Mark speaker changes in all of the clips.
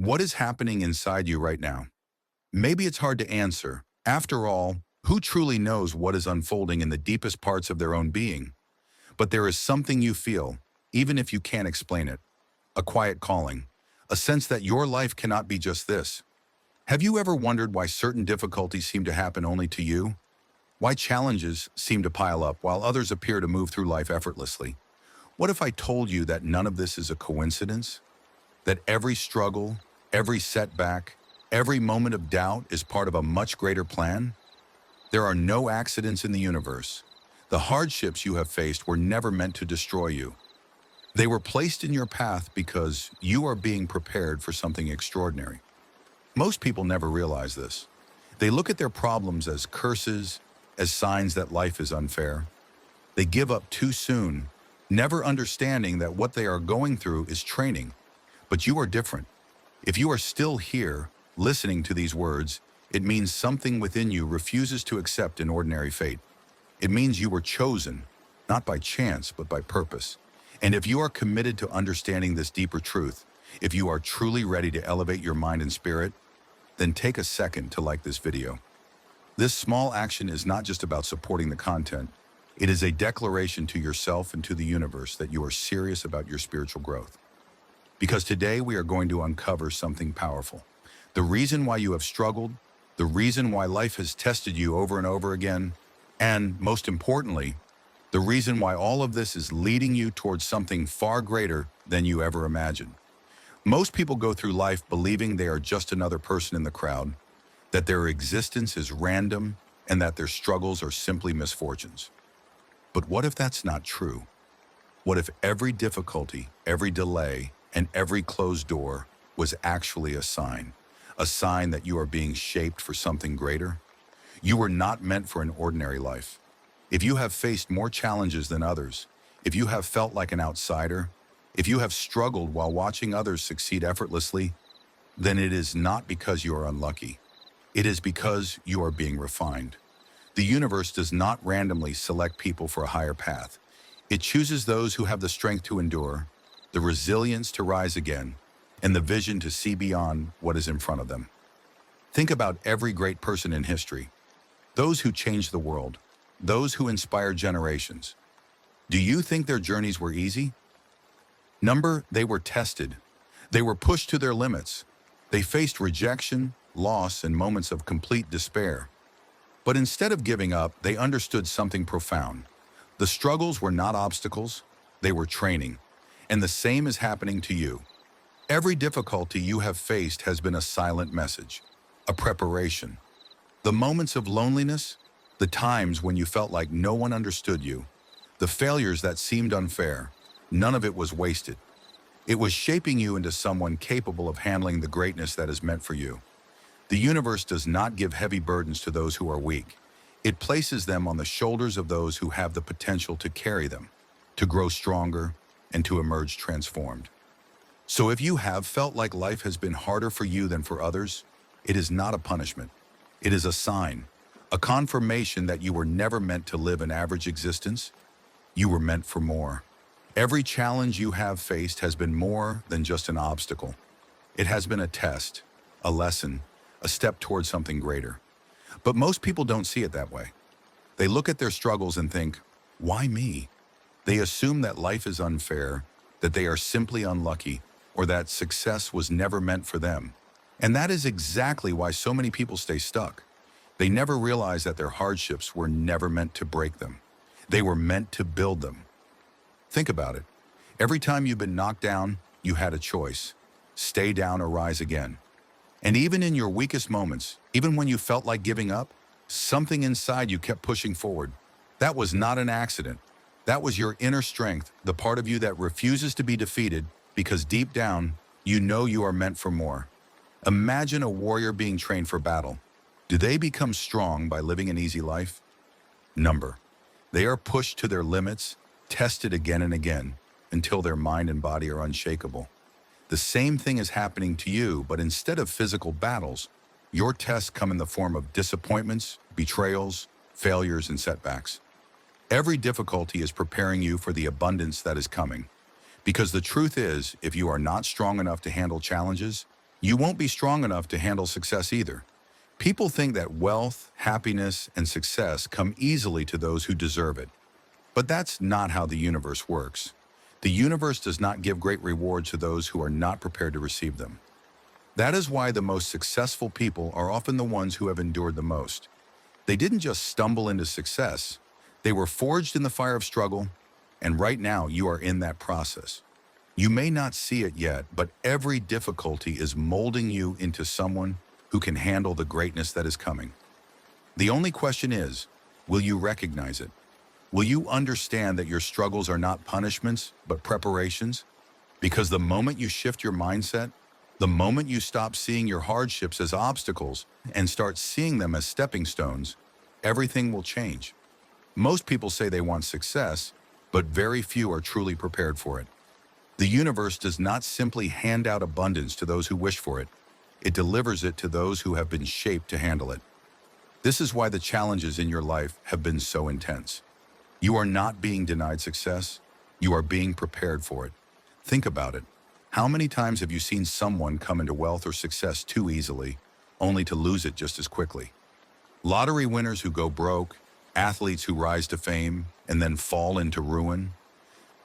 Speaker 1: What is happening inside you right now? Maybe it's hard to answer. After all, who truly knows what is unfolding in the deepest parts of their own being? But there is something you feel, even if you can't explain it. A quiet calling, a sense that your life cannot be just this. Have you ever wondered why certain difficulties seem to happen only to you? Why challenges seem to pile up while others appear to move through life effortlessly? What if I told you that none of this is a coincidence? That every struggle, every setback, every moment of doubt is part of a much greater plan? There are no accidents in the universe. The hardships you have faced were never meant to destroy you. They were placed in your path because you are being prepared for something extraordinary. Most people never realize this. They look at their problems as curses, as signs that life is unfair. They give up too soon, never understanding that what they are going through is training. But you are different. If you are still here, listening to these words, it means something within you refuses to accept an ordinary fate. It means you were chosen, not by chance, but by purpose. And if you are committed to understanding this deeper truth, if you are truly ready to elevate your mind and spirit, then take a second to like this video. This small action is not just about supporting the content. It is a declaration to yourself and to the universe that you are serious about your spiritual growth. Because today we are going to uncover something powerful. The reason why you have struggled, the reason why life has tested you over and over again, and most importantly, the reason why all of this is leading you towards something far greater than you ever imagined. Most people go through life believing they are just another person in the crowd, that their existence is random, and that their struggles are simply misfortunes. But what if that's not true? What if every difficulty, every delay, and every closed door was actually a sign that you are being shaped for something greater? You were not meant for an ordinary life. If you have faced more challenges than others, if you have felt like an outsider, if you have struggled while watching others succeed effortlessly, then it is not because you are unlucky. It is because you are being refined. The universe does not randomly select people for a higher path. It chooses those who have the strength to endure, the resilience to rise again, and the vision to see beyond what is in front of them. Think about every great person in history, those who changed the world, those who inspired generations. Do you think their journeys were easy? They were tested. They were pushed to their limits. They faced rejection, loss, and moments of complete despair. But instead of giving up, they understood something profound. The struggles were not obstacles, they were training. And the same is happening to you. Every difficulty you have faced has been a silent message, a preparation. The moments of loneliness, the times when you felt like no one understood you, the failures that seemed unfair, none of it was wasted. It was shaping you into someone capable of handling the greatness that is meant for you. The universe does not give heavy burdens to those who are weak. It places them on the shoulders of those who have the potential to carry them, to grow stronger, and to emerge transformed. So if you have felt like life has been harder for you than for others, it is not a punishment. It is a sign, a confirmation that you were never meant to live an average existence. You were meant for more. Every challenge you have faced has been more than just an obstacle. It has been a test, a lesson, a step towards something greater. But most people don't see it that way. They look at their struggles and think, why me? They assume that life is unfair, that they are simply unlucky, or that success was never meant for them. And that is exactly why so many people stay stuck. They never realize that their hardships were never meant to break them. They were meant to build them. Think about it. Every time you've been knocked down, you had a choice. Stay down or rise again. And even in your weakest moments, even when you felt like giving up, something inside you kept pushing forward. That was not an accident. That was your inner strength, the part of you that refuses to be defeated because deep down, you know you are meant for more. Imagine a warrior being trained for battle. Do they become strong by living an easy life? They are pushed to their limits, tested again and again, until their mind and body are unshakable. The same thing is happening to you, but instead of physical battles, your tests come in the form of disappointments, betrayals, failures, and setbacks. Every difficulty is preparing you for the abundance that is coming. Because the truth is, if you are not strong enough to handle challenges, You won't be strong enough to handle success either. People think that wealth, happiness, and success come easily to those who deserve it. But that's not how the universe works. The universe does not give great rewards to those who are not prepared to receive them. That is why the most successful people are often the ones who have endured the most. They didn't just stumble into success. They were forged in the fire of struggle, and right now you are in that process. You may not see it yet, but every difficulty is molding you into someone who can handle the greatness that is coming. The only question is, will you recognize it? Will you understand that your struggles are not punishments, but preparations? Because the moment you shift your mindset, the moment you stop seeing your hardships as obstacles and start seeing them as stepping stones, everything will change. Most people say they want success, but very few are truly prepared for it. The universe does not simply hand out abundance to those who wish for it. It delivers it to those who have been shaped to handle it. This is why the challenges in your life have been so intense. You are not being denied success. You are being prepared for it. Think about it. How many times have you seen someone come into wealth or success too easily, only to lose it just as quickly? Lottery winners who go broke, athletes who rise to fame and then fall into ruin,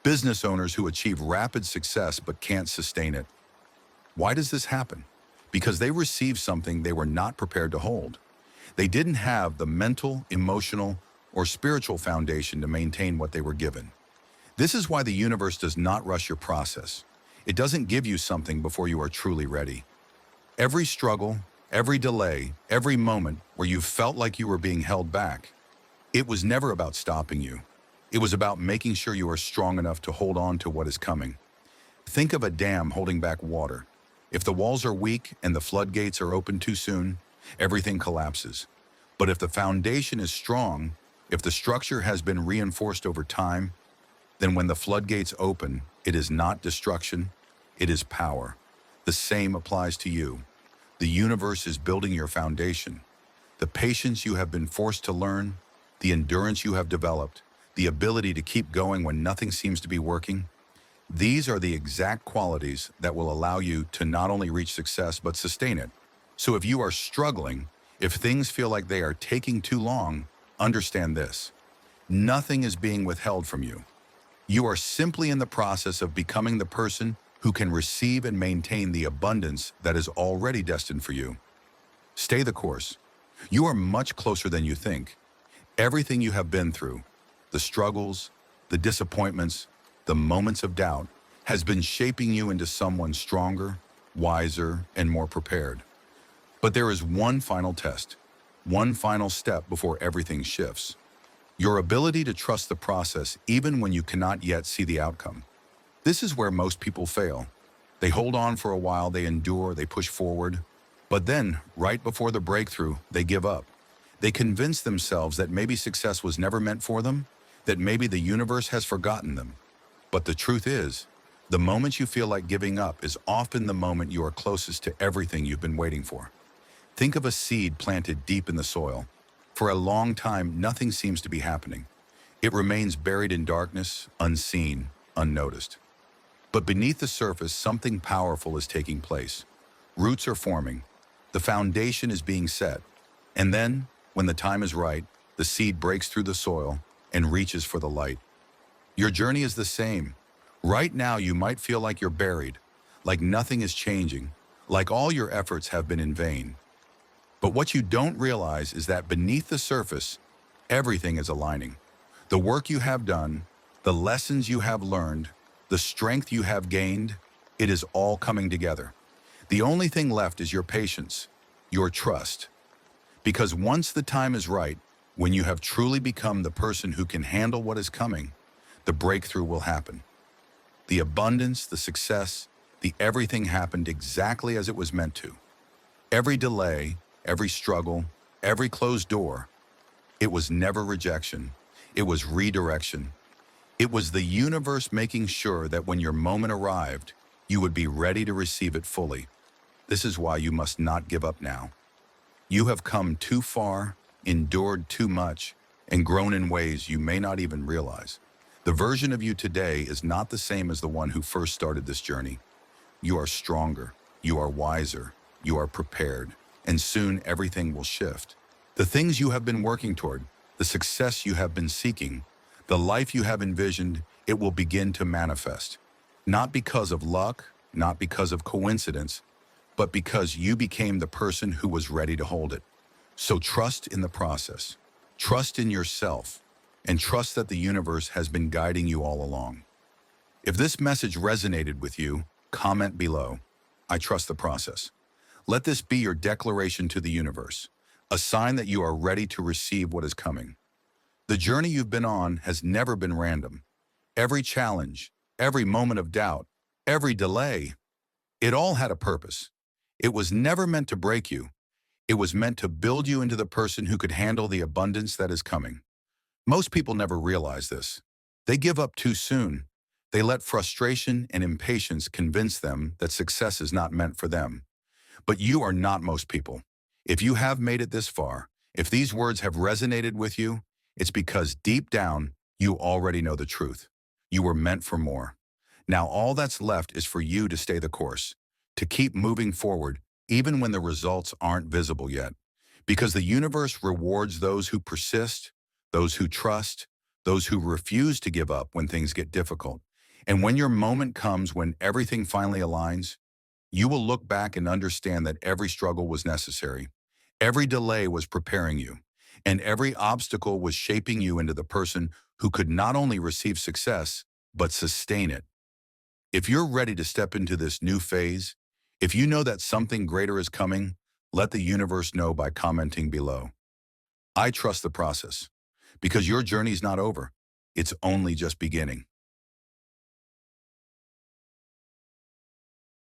Speaker 1: business owners who achieve rapid success but can't sustain it. Why does this happen? Because they received something they were not prepared to hold. They didn't have the mental, emotional, or spiritual foundation to maintain what they were given. This is why the universe does not rush your process. It doesn't give you something before you are truly ready. Every struggle, every delay, every moment where you felt like you were being held back, it was never about stopping you. It was about making sure you are strong enough to hold on to what is coming. Think of a dam holding back water. If the walls are weak and the floodgates are open too soon, everything collapses. But if the foundation is strong, if the structure has been reinforced over time, then when the floodgates open, it is not destruction, it is power. The same applies to you. The universe is building your foundation. The patience you have been forced to learn, the endurance you have developed, the ability to keep going when nothing seems to be working, these are the exact qualities that will allow you to not only reach success, but sustain it. So if you are struggling, if things feel like they are taking too long, understand this. Nothing is being withheld from you. You are simply in the process of becoming the person who can receive and maintain the abundance that is already destined for you. Stay the course. You are much closer than you think. Everything you have been through, the struggles, the disappointments, the moments of doubt, has been shaping you into someone stronger, wiser, and more prepared. But there is one final test, one final step before everything shifts. Your ability to trust the process even when you cannot yet see the outcome. This is where most people fail. They hold on for a while, they endure, they push forward. But then, right before the breakthrough, they give up. They convince themselves that maybe success was never meant for them, that maybe the universe has forgotten them. But the truth is, the moment you feel like giving up is often the moment you are closest to everything you've been waiting for. Think of a seed planted deep in the soil. For a long time, nothing seems to be happening. It remains buried in darkness, unseen, unnoticed. But beneath the surface, something powerful is taking place. Roots are forming. The foundation is being set. And then, when the time is right, the seed breaks through the soil and reaches for the light. Your journey is the same. Right now, you might feel like you're buried, like nothing is changing, like all your efforts have been in vain. But what you don't realize is that beneath the surface, everything is aligning. The work you have done, the lessons you have learned, the strength you have gained, it is all coming together. The only thing left is your patience, your trust. Because once the time is right, when you have truly become the person who can handle what is coming, the breakthrough will happen. The abundance, the success, the everything happened exactly as it was meant to. Every delay, every struggle, every closed door, it was never rejection. It was redirection. It was the universe making sure that when your moment arrived, you would be ready to receive it fully. This is why you must not give up now. You have come too far, endured too much, and grown in ways you may not even realize. The version of you today is not the same as the one who first started this journey. You are stronger, You are wiser, you are prepared, and soon everything will shift. The things you have been working toward, the success you have been seeking, the life you have envisioned, it will begin to manifest. Not because of luck, not because of coincidence, but because you became the person who was ready to hold it. So trust in the process, trust in yourself, and trust that the universe has been guiding you all along. If this message resonated with you, comment below. I trust the process. Let this be your declaration to the universe, a sign that you are ready to receive what is coming. The journey you've been on has never been random. Every challenge, every moment of doubt, every delay, it all had a purpose. It was never meant to break you. It was meant to build you into the person who could handle the abundance that is coming. Most people never realize this. They give up too soon. They let frustration and impatience convince them that success is not meant for them. But you are not most people. If you have made it this far, if these words have resonated with you, it's because deep down, you already know the truth. You were meant for more. Now all that's left is for you to stay the course, to keep moving forward, even when the results aren't visible yet. Because the universe rewards those who persist, those who trust, those who refuse to give up when things get difficult. And when your moment comes when everything finally aligns, you will look back and understand that every struggle was necessary. Every delay was preparing you, and every obstacle was shaping you into the person who could not only receive success, but sustain it. If you're ready to step into this new phase, if you know that something greater is coming, let the universe know by commenting below. I trust the process, because your journey's not over. It's only just beginning.